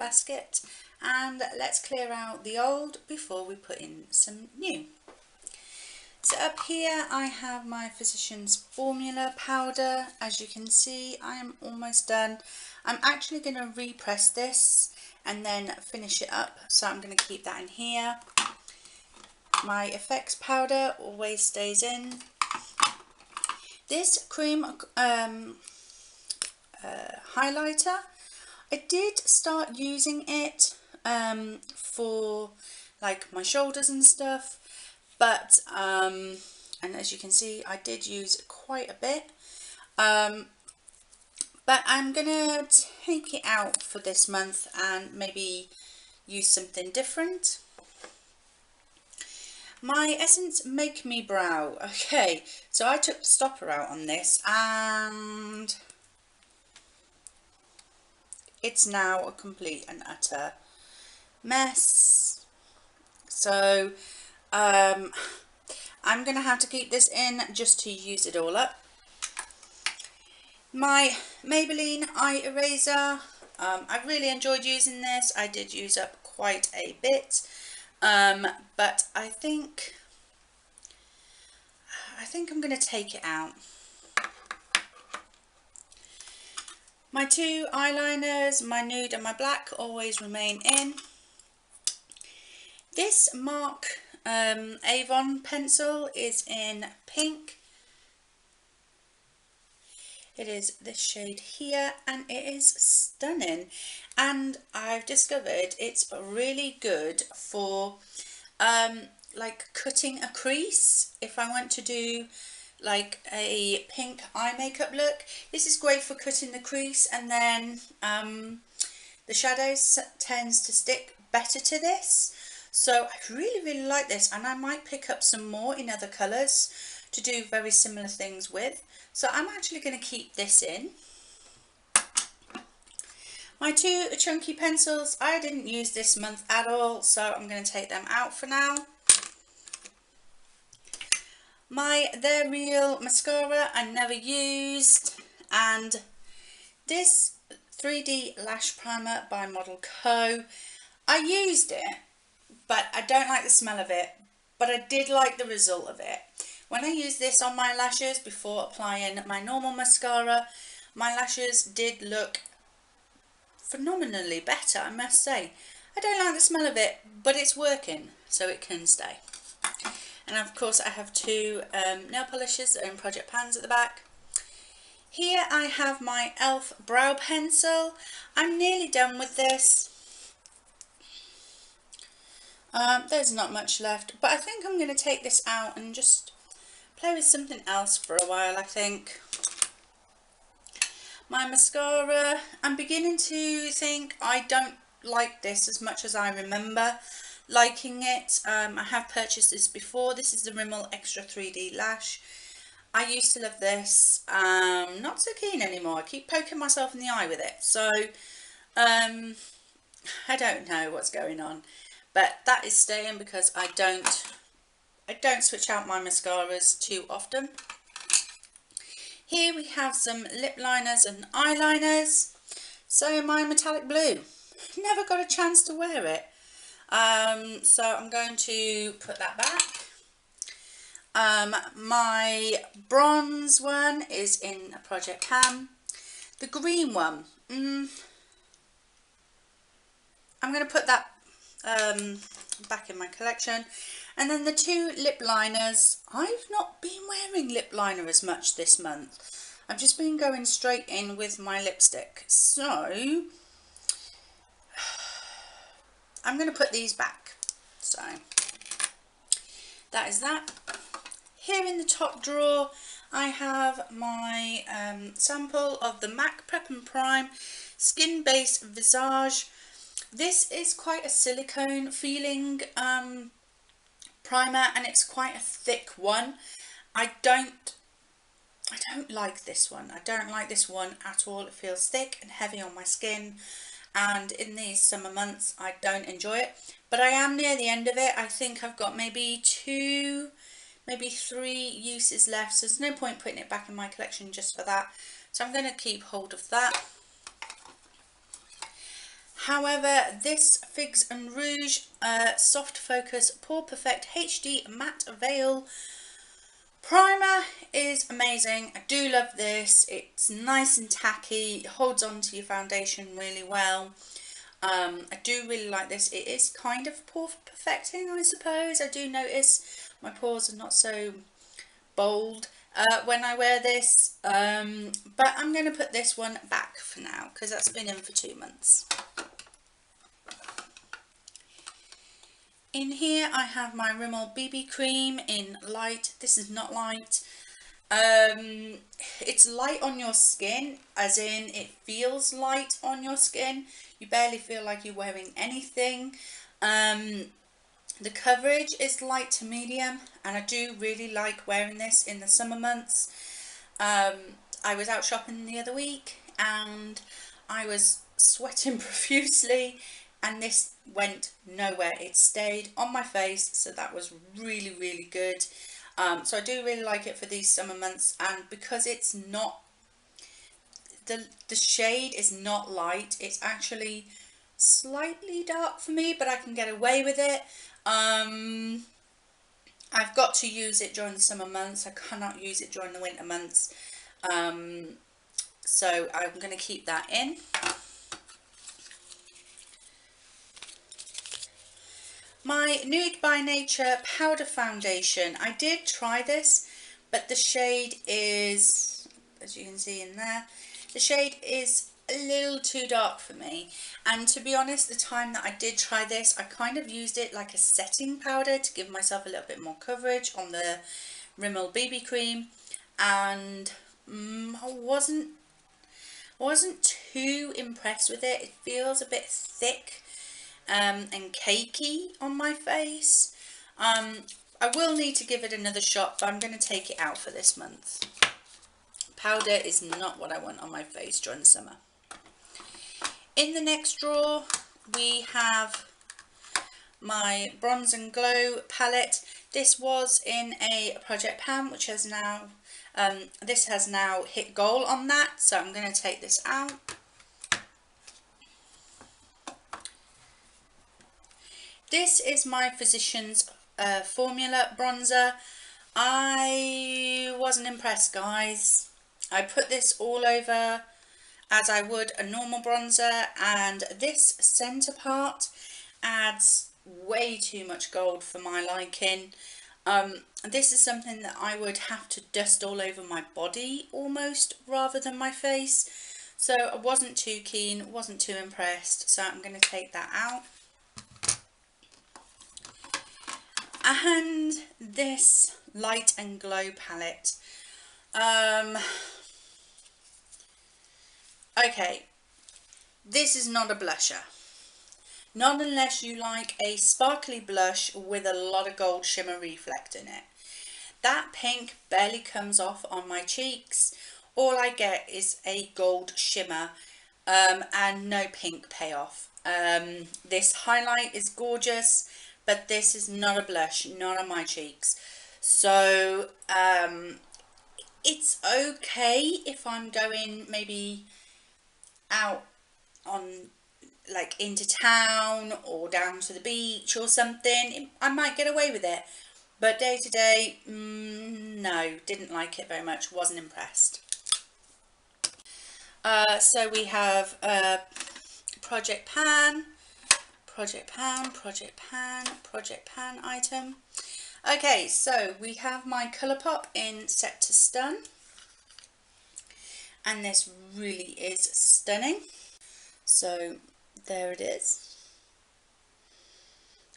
basket, and let's clear out the old before we put in some new. So up here I have my Physicians Formula powder. As you can see, I am almost done. I'm actually going to repress this and then finish it up, so I'm going to keep that in here. My effects powder always stays in. This cream highlighter, I did start using it for like my shoulders and stuff, but and as you can see I did use quite a bit, but I'm gonna take it out for this month and maybe use something different. My Essence Make Me Brow. Okay, so I took the stopper out on this and it's now a complete and utter mess. So I'm going to have to keep this in just to use it all up. My Maybelline Eye Eraser. I really enjoyed using this. I did use up quite a bit. But I think I'm going to take it out. My two eyeliners, my nude and my black, always remain in. This MAC Avon pencil is in pink. It is this shade here and it is stunning, and I've discovered it's really good for like cutting a crease. If I want to do like a pink eye makeup look, this is great for cutting the crease, and then the shadows tends to stick better to this. So I really like this, and I might pick up some more in other colours to do very similar things with. So I'm actually going to keep this in. My two chunky pencils, I didn't use this month at all, so I'm going to take them out for now. My They're Real mascara I never used, and this 3D Lash Primer by Model Co. I used it, but I don't like the smell of it, but I did like the result of it. When I used this on my lashes before applying my normal mascara, my lashes did look phenomenally better, I must say. I don't like the smell of it, but it's working, so it can stay. And of course I have two nail polishes that are in Project Pans at the back. Here I have my e.l.f. brow pencil. I'm nearly done with this. There's not much left, but I think I'm going to take this out and just play with something else for a while, I think. My mascara, I'm beginning to think I don't like this as much as I remember liking it. I have purchased this before. This is the Rimmel Extra 3D Lash. I used to love this. Not so keen anymore. I keep poking myself in the eye with it. So I don't know what's going on. But that is staying because I don't switch out my mascaras too often. Here we have some lip liners and eyeliners. So my metallic blue, never got a chance to wear it. So I'm going to put that back. My bronze one is in a Project Pan. The green one, I'm going to put that back in my collection. And then the two lip liners, I've not been wearing lip liner as much this month. I've just been going straight in with my lipstick. So I'm going to put these back. So that is that. Here in the top drawer I have my sample of the MAC Prep and Prime Skin Base Visage. This is quite a silicone feeling primer, and it's quite a thick one. I don't like this one. I don't like this one at all. It feels thick and heavy on my skin, and in these summer months I don't enjoy it. But I am near the end of it. I think I've got maybe 2, maybe 3 uses left, so there's no point putting it back in my collection just for that. So I'm going to keep hold of that. However, this Figs and Rouge Soft Focus Pore Perfect HD Matte Veil Primer is amazing. I do love this. It's nice and tacky, it holds on to your foundation really well. I do really like this. It is kind of pore perfecting, I suppose. I do notice my pores are not so bold when I wear this, but I'm going to put this one back for now because that's been in for 2 months. In here I have my Rimmel BB cream in light. This is not light. It's light on your skin, as in it feels light on your skin. You barely feel like you're wearing anything. The coverage is light to medium, and I do really like wearing this in the summer months. I was out shopping the other week and I was sweating profusely, and this went nowhere. It stayed on my face, so that was really, really good. So I do really like it for these summer months, and because it's not, the shade is not light, it's actually slightly dark for me, but I can get away with it. I've got to use it during the summer months. I cannot use it during the winter months. So I'm going to keep that in. My Nude by Nature powder foundation. I did try this, but the shade is, as you can see in there, the shade is a little too dark for me. And to be honest, the time that I did try this, I kind of used it like a setting powder to give myself a little bit more coverage on the Rimmel BB cream, and I wasn't too impressed with it. It feels a bit thick and cakey on my face. I will need to give it another shot, but I'm going to take it out for this month. Powder is not what I want on my face during the summer. In the next drawer we have my Bronze and Glow palette. This was in a Project Pan, which has now this has now hit goal on that, so I'm going to take this out. This is my Physicians Formula bronzer. I wasn't impressed, guys. I put this all over as I would a normal bronzer, and this centre part adds way too much gold for my liking. This is something that I would have to dust all over my body almost, rather than my face. So I wasn't too keen, wasn't too impressed, so I'm going to take that out. And this Light and Glow palette. Okay, this is not a blusher. Not unless you like a sparkly blush with a lot of gold shimmer reflect in it. That pink barely comes off on my cheeks. All I get is a gold shimmer and no pink payoff. This highlight is gorgeous, but this is not a blush, not on my cheeks. So it's okay if I'm going maybe out on, like, into town or down to the beach or something. I might get away with it, but day to day, no, didn't like it very much, wasn't impressed. So we have Project Pan, Project Pan, Project Pan, Project Pan item. Okay, so we have my Colourpop in Set to Stun, and this really is stunning. So there it is.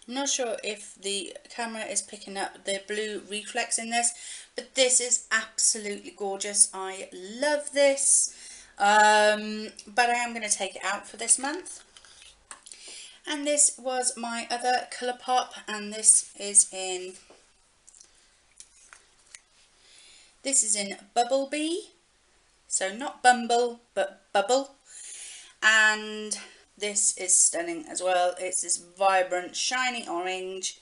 I'm not sure if the camera is picking up the blue reflex in this, but this is absolutely gorgeous. I love this, but I am going to take it out for this month. And this was my other Colourpop, and this is in Bubble Bee, so not Bumble but Bubble, and this is stunning as well. It's this vibrant shiny orange,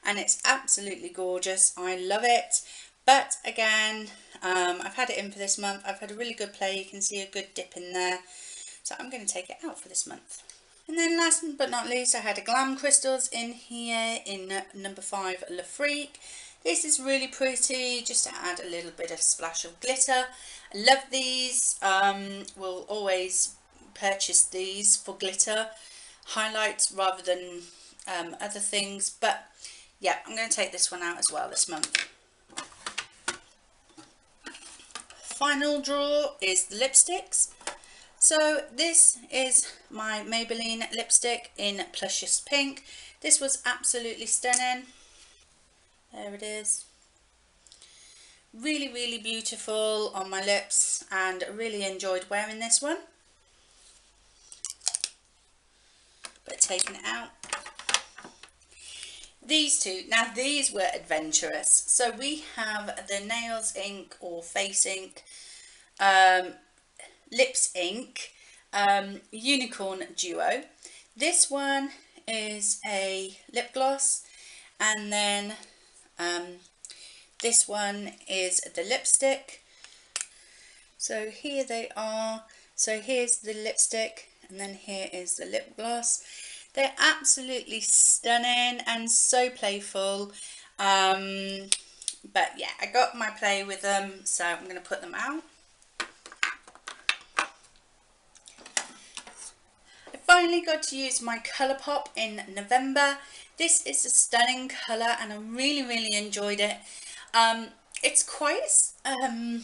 and it's absolutely gorgeous. I love it. But again, I've had it in for this month. I've had a really good play. You can see a good dip in there, so I'm going to take it out for this month. And then last but not least, I had a Glam Crystals in here in number 5 Le Freak. This is really pretty, just to add a little bit of splash of glitter. I love these. Will always purchase these for glitter highlights rather than other things. But yeah, I'm going to take this one out as well this month. Final drawer is the lipsticks. So this is my Maybelline lipstick in Pluscious Pink. This was absolutely stunning. There it is. Really, really beautiful on my lips, and really enjoyed wearing this one. But taking it out. These two, now these were adventurous. So we have the Nails Ink or Face Ink, Lips Ink, Unicorn Duo. This one is a lip gloss, and then this one is the lipstick. So here they are. So here's the lipstick, and then here is the lip gloss. They're absolutely stunning and so playful. But yeah, I got my play with them, so I'm going to put them out. I finally got to use my Colourpop in November. This is a stunning colour, and I really, really enjoyed it. It's quite a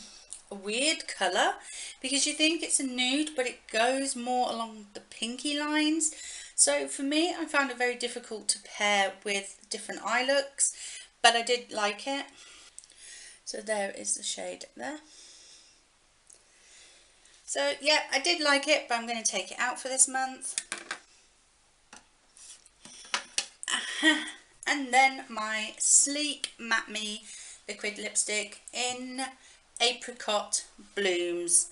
weird colour because you think it's a nude, but it goes more along the pinky lines. So for me, I found it very difficult to pair with different eye looks, but I did like it. So there is the shade there. So yeah, I did like it, but I'm going to take it out for this month. And then my Sleek Matte Me liquid lipstick in Apricot Blooms.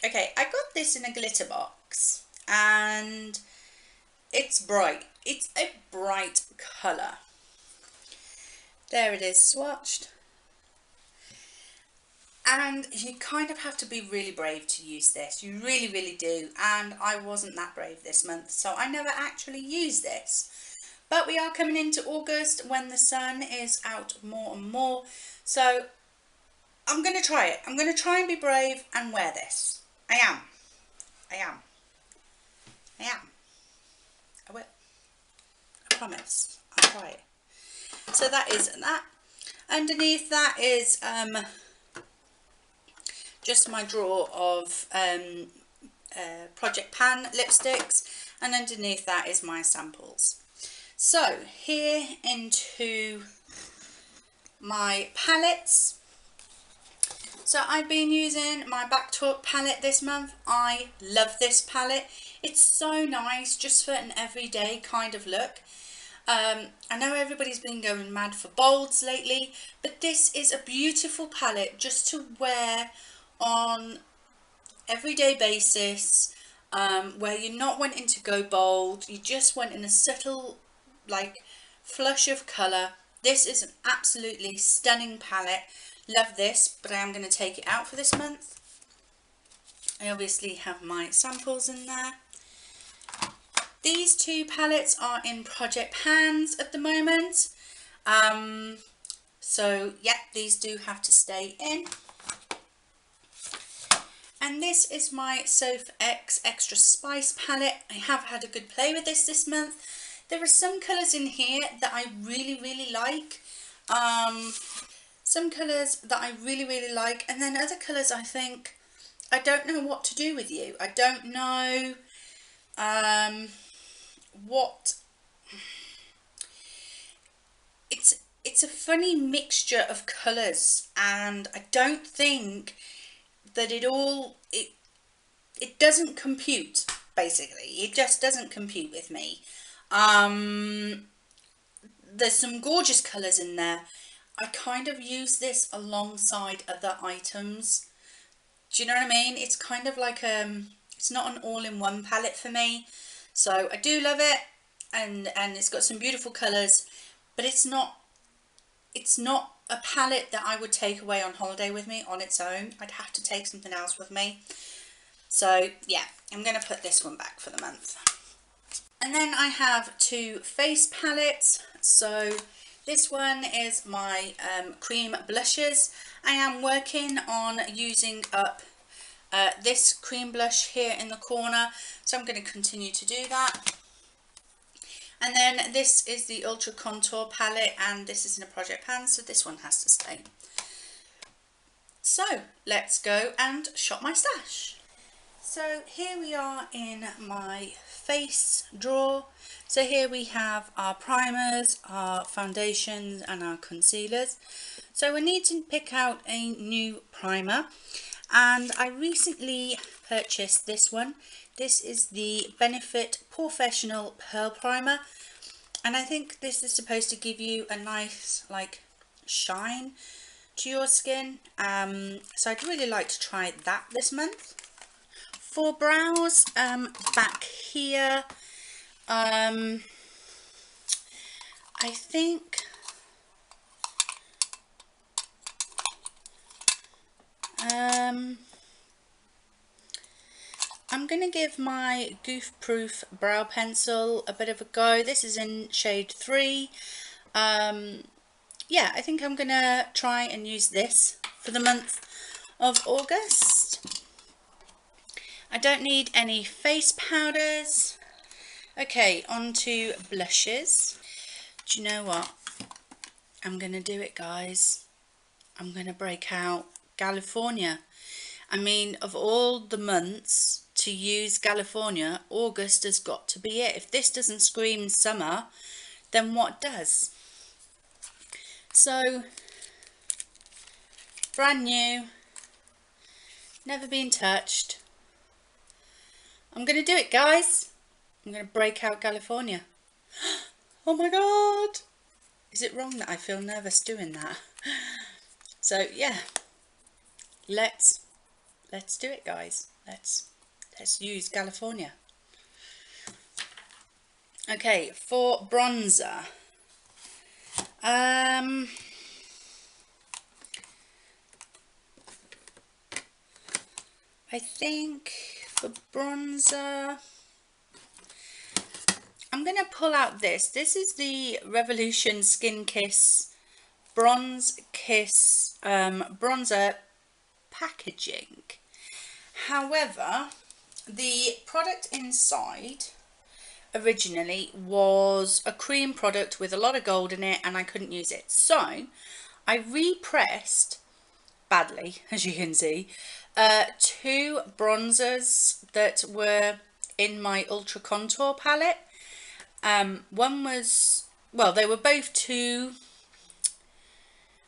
Okay, I got this in a glitter box, and it's bright. It's a bright colour. There it is swatched. And you kind of have to be really brave to use this. You really, really do. And I wasn't that brave this month, so I never actually used this. But we are coming into August when the sun is out more and more. So I'm going to try it. I'm going to try and be brave and wear this. I am. I will. I promise. I'll try it. So that is that. Underneath that is just my drawer of Project Pan lipsticks, and underneath that is my samples. So here into my palettes. So I've been using my Back Talk palette this month. I love this palette. It's so nice just for an everyday kind of look. I know everybody's been going mad for bolds lately, but this is a beautiful palette just to wear on everyday basis, where you're not wanting to go bold, you just want in a subtle like flush of colour. This is an absolutely stunning palette. Love this, but I am going to take it out for this month. I obviously have my samples in there. These two palettes are in Project Pans at the moment. So yeah, these do have to stay in. And this is my Soph X Extra Spice palette. I have had a good play with this month. There are some colours in here that I really, really like. Some colours that I really, really like. And then other colours I think, I don't know what to do with you. I don't know what... It's a funny mixture of colours, and I don't think that it doesn't compute, basically. It just doesn't compute with me. There's some gorgeous colours in there. I kind of use this alongside other items. Do you know what I mean? It's kind of like it's not an all-in-one palette for me. So I do love it, and it's got some beautiful colours, but it's not a palette that I would take away on holiday with me on its own. I'd have to take something else with me. So yeah, I'm going to put this one back for the month. And then I have two face palettes. So this one is my cream blushes. I am working on using up this cream blush here in the corner, so I'm going to continue to do that. And then this is the Ultra Contour palette, and this is in a project pan, so this one has to stay. So let's go and shop my stash. So here we are in my face drawer. So here we have our primers, our foundations and our concealers. So we need to pick out a new primer, and I recently purchased this one. This is the Benefit Professional Pearl Primer, and I think this is supposed to give you a nice like shine to your skin. So I'd really like to try that this month. For brows, back here, I think I'm going to give my Goof Proof brow pencil a bit of a go. This is in shade 3. Yeah, I think I'm going to try and use this for the month of August. I don't need any face powders. Okay, on to blushes. Do you know what? I'm going to do it, guys. I'm going to break out California. I mean, of all the months to use California, August has got to be it. If this doesn't scream summer, then what does? So, brand new, never been touched. I'm going to do it, guys. I'm going to break out California. Oh my God. Is it wrong that I feel nervous doing that? So, yeah. Let's do it, guys. Let's use California. Okay, for bronzer. I think for bronzer, I'm going to pull out this. This is the Revolution Skin Kiss Bronze Kiss bronzer packaging. However, the product inside originally was a cream product with a lot of gold in it, and I couldn't use it. So I repressed badly, as you can see, two bronzers that were in my Ultra Contour palette. One was, well, they were both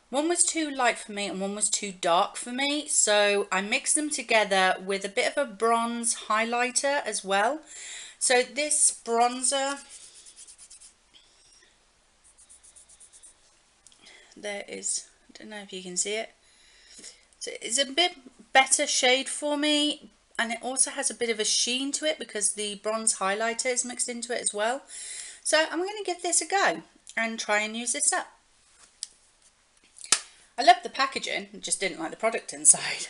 one was too light for me and one was too dark for me, so I mixed them together with a bit of a bronze highlighter as well. So this bronzer, there is, I don't know if you can see it, so it's a bit better shade for me, and it also has a bit of a sheen to it because the bronze highlighter is mixed into it as well. So I'm going to give this a go and try and use this up. I love the packaging, I just didn't like the product inside.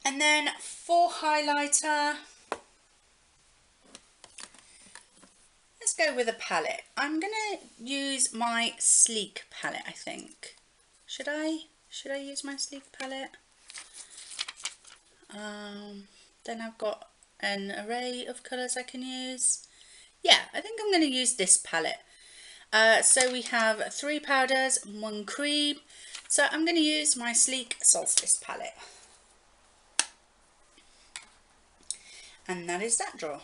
And then for highlighter, let's go with a palette. I'm going to use my Sleek palette, I think. Should I use my Sleek palette? Then I've got an array of colours I can use. Yeah, I think I'm going to use this palette. So we have 3 powders and 1 cream. So I'm going to use my Sleek Solstice palette. And that is that drawer.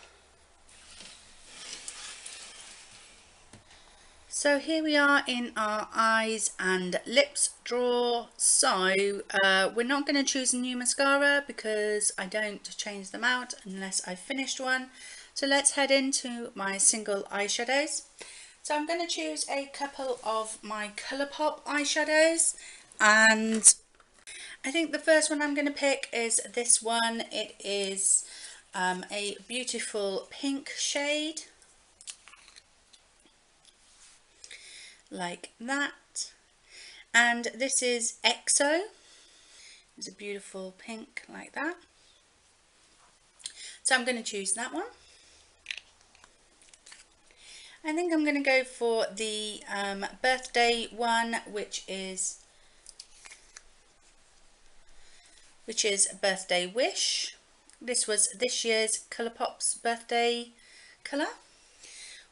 So here we are in our eyes and lips drawer. So we're not going to choose a new mascara because I don't change them out unless I've finished one. So let's head into my single eyeshadows. So I'm going to choose a couple of my Colourpop eyeshadows, and I think the first one I'm going to pick is this one. It is a beautiful pink shade, like that, and this is EXO. It's a beautiful pink like that. So I'm going to choose that one. I think I'm going to go for the birthday one, which is Birthday Wish. This was this year's Colourpop's birthday colour,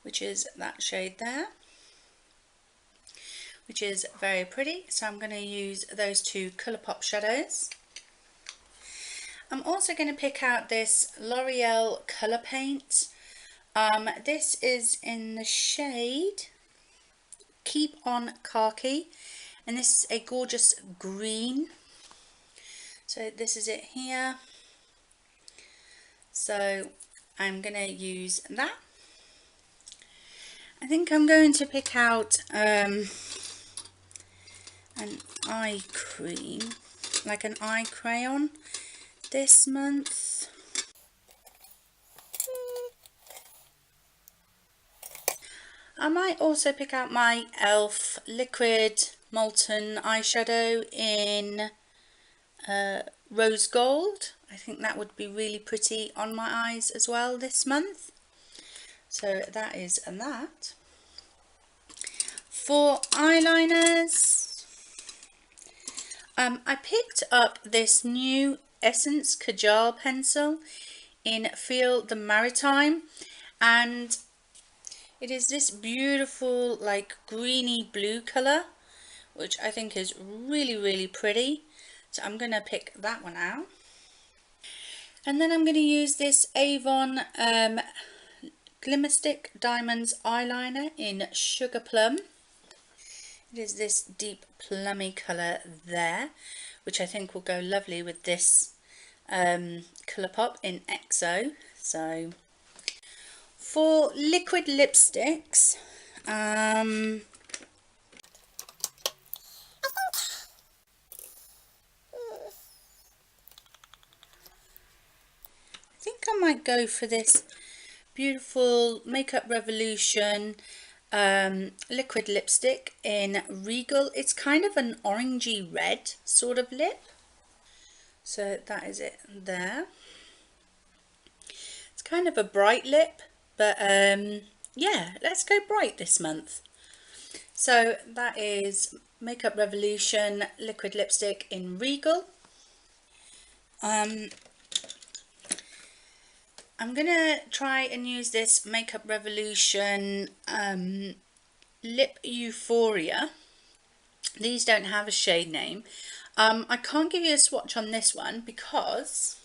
which is that shade there, which is very pretty. So I'm going to use those two Colourpop shadows. I'm also going to pick out this L'Oreal Colour Paint. This is in the shade Keep On Khaki, and this is a gorgeous green. So this is it here. So I'm going to use that. I think I'm going to pick out an eye cream, like an eye crayon this month. I might also pick out my e.l.f. liquid molten eyeshadow in rose gold. I think that would be really pretty on my eyes as well this month. So that is that. For eyeliners, I picked up this new Essence Kajal pencil in Feel the Maritime, and it is this beautiful like greeny blue colour, which I think is really pretty. So I'm going to pick that one out. And then I'm going to use this Avon Glimmer Stick Diamonds eyeliner in Sugar Plum. It is this deep plummy colour there, which I think will go lovely with this Colourpop in XO. So for liquid lipsticks, I think I might go for this beautiful Makeup Revolution liquid lipstick in Regal. It's kind of an orangey red sort of lip. So that is it there. It's kind of a bright lip, but yeah, let's go bright this month. So that is Makeup Revolution liquid lipstick in Regal. I'm going to try and use this Makeup Revolution Lip Euphoria. These don't have a shade name. I can't give you a swatch on this one because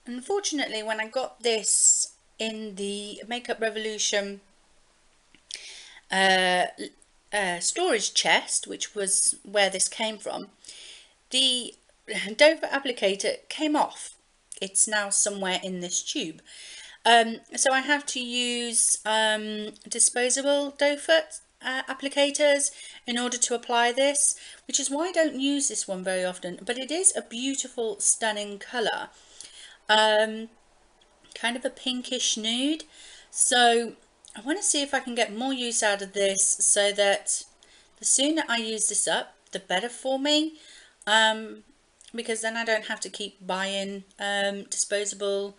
unfortunately when I got this in the Makeup Revolution storage chest, which was where this came from, the doe foot applicator came off. It's now somewhere in this tube. So I have to use disposable doe foot applicators in order to apply this, which is why I don't use this one very often, but it is a beautiful stunning colour, kind of a pinkish nude. So I want to see if I can get more use out of this so that the sooner I use this up the better for me, because then I don't have to keep buying disposable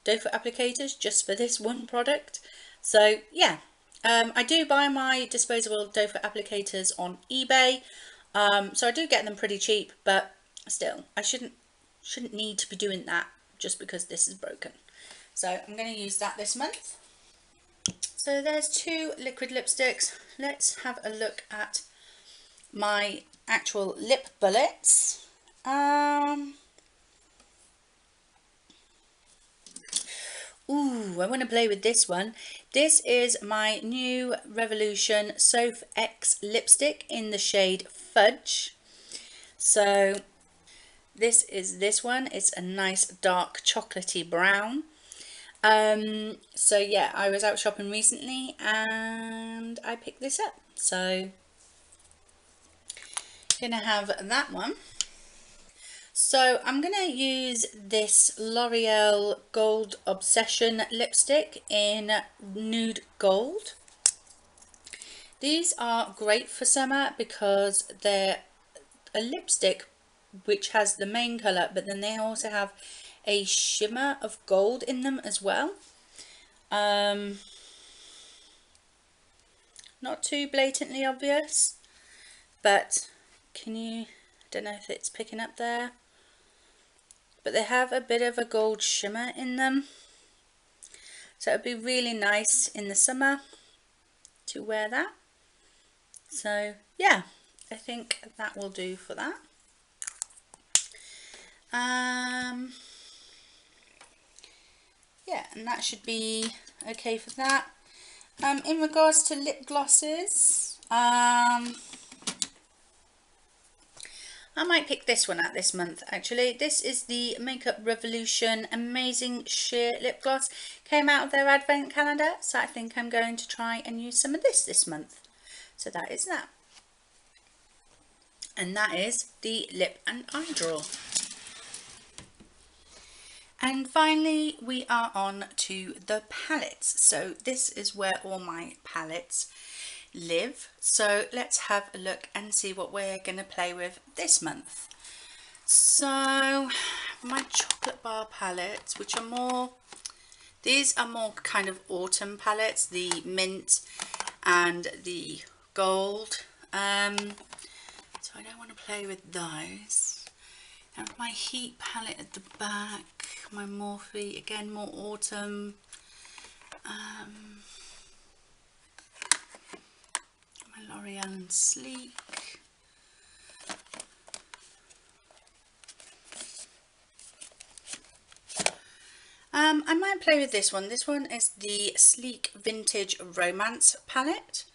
doe foot applicators just for this one product. So yeah, I do buy my disposable doe foot applicators on eBay, so I do get them pretty cheap, but still I shouldn't need to be doing that just because this is broken. So I'm going to use that this month. So there's two liquid lipsticks. Let's have a look at my actual lip bullets. Ooh, I want to play with this one. This is my new Revolution Soph X lipstick in the shade Fudge. So this is this one. It's a nice dark chocolatey brown. So yeah, I was out shopping recently and I picked this up. So gonna have that one. So I'm going to use this L'Oreal Gold Obsession lipstick in Nude Gold. These are great for summer because they're a lipstick which has the main colour, but then they also have a shimmer of gold in them as well. Not too blatantly obvious, but I don't know if it's picking up there, but they have a bit of a gold shimmer in them, so it'd be really nice in the summer to wear that. So yeah, I think that will do for that. Yeah, and that should be okay for that. In regards to lip glosses, I might pick this one out this month actually. This is the Makeup Revolution Amazing Sheer Lip Gloss. Came out of their advent calendar, so I think I'm going to try and use some of this month. So that is that. And that is the lip and eye drawer. And finally we are on to the palettes. So this is where all my palettes live. So let's have a look and see what we're going to play with this month. So my chocolate bar palettes, which are more, these are more kind of autumn palettes, the mint and the gold. So I don't want to play with those. And my Heat palette at the back, my Morphe, again more autumn. My L'Oreal and Sleek. I might play with this one. This one is the Sleek Vintage Romance palette.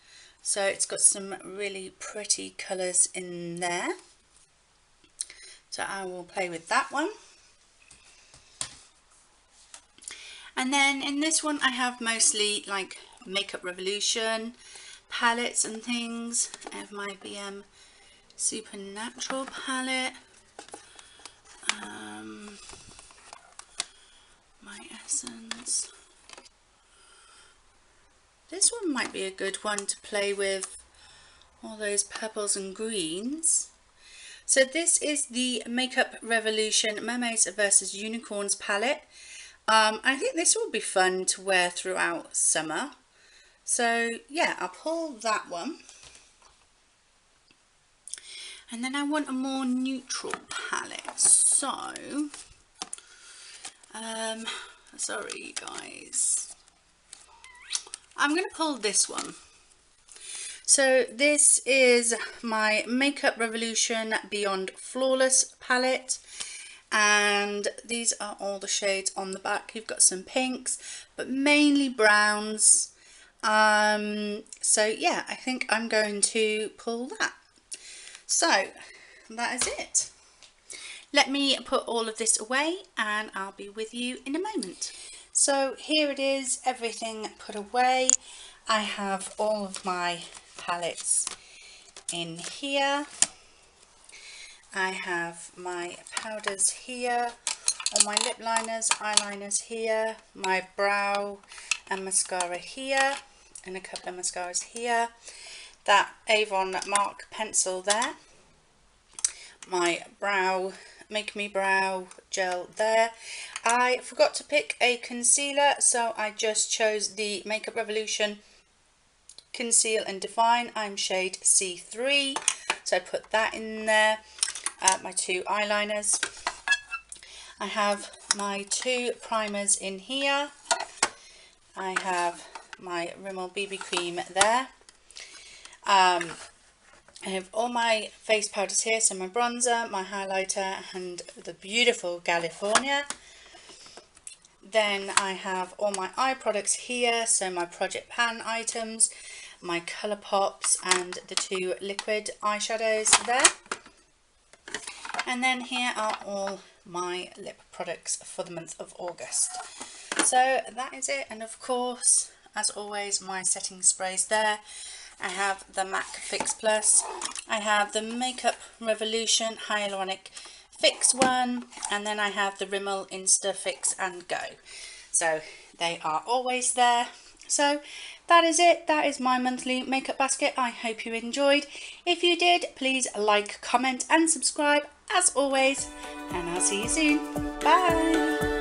So it's got some really pretty colours in there. So I will play with that one. And then in this one I have mostly like Makeup Revolution palettes and things. I have my BM Supernatural palette. My Essence. This one might be a good one to play with all those purples and greens. So this is the Makeup Revolution Mermaids vs Unicorns palette. I think this will be fun to wear throughout summer. So yeah, I'll pull that one. And then I want a more neutral palette. So, sorry guys. I'm going to pull this one. So this is my Makeup Revolution Beyond Flawless palette, and these are all the shades on the back. You've got some pinks, but mainly browns. So yeah, I think I'm going to pull that. So that is it. Let me put all of this away and I'll be with you in a moment. So here it is, everything put away. I have all of my palettes in here. I have my powders here, all my lip liners, eyeliners here, my brow and mascara here, and a couple of mascaras here. That Avon Mark pencil there, my brow, Make Me Brow gel there. I forgot to pick a concealer, so I just chose the Makeup Revolution Conceal and Define. I'm shade C3, so I put that in there. My two eyeliners. I have my two primers in here. I have my Rimmel BB cream there. I have all my face powders here, so my bronzer, my highlighter, and the beautiful California. Then I have all my eye products here, so my Project Pan items, my Colour Pops, and the two liquid eyeshadows there. And then here are all my lip products for the month of August. So that is it, and of course, as always, my setting sprays there. I have the MAC Fix Plus, I have the Makeup Revolution Hyaluronic Fix one, and then I have the Rimmel Insta Fix and Go. So they are always there. So that is it. That is my monthly makeup basket. I hope you enjoyed. If you did, please like, comment and subscribe, as always, and I'll see you soon. Bye.